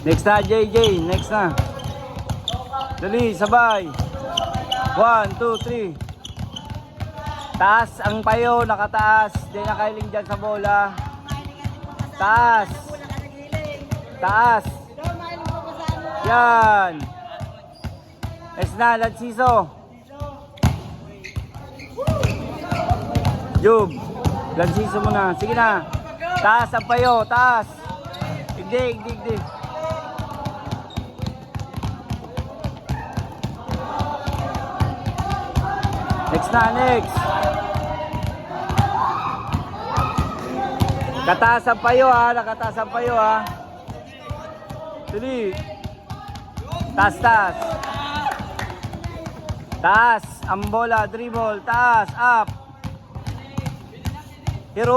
Next na, JJ. Next na. Dali, sabay. 1, 2, 3. Taas ang payo, nakataas. Di nakailing dyan sa bola. Taas. Taas. Yan. Next na, Lansiso. Jub. Lansiso mo na. Sige na. Taas ang payo, taas. Igdig, igdig. Next na, next. Kataas ang payo ha, nakataas ang payo ha. Dali. Taas, taas. Taas, ang bola, dribble, taas, up. Hero.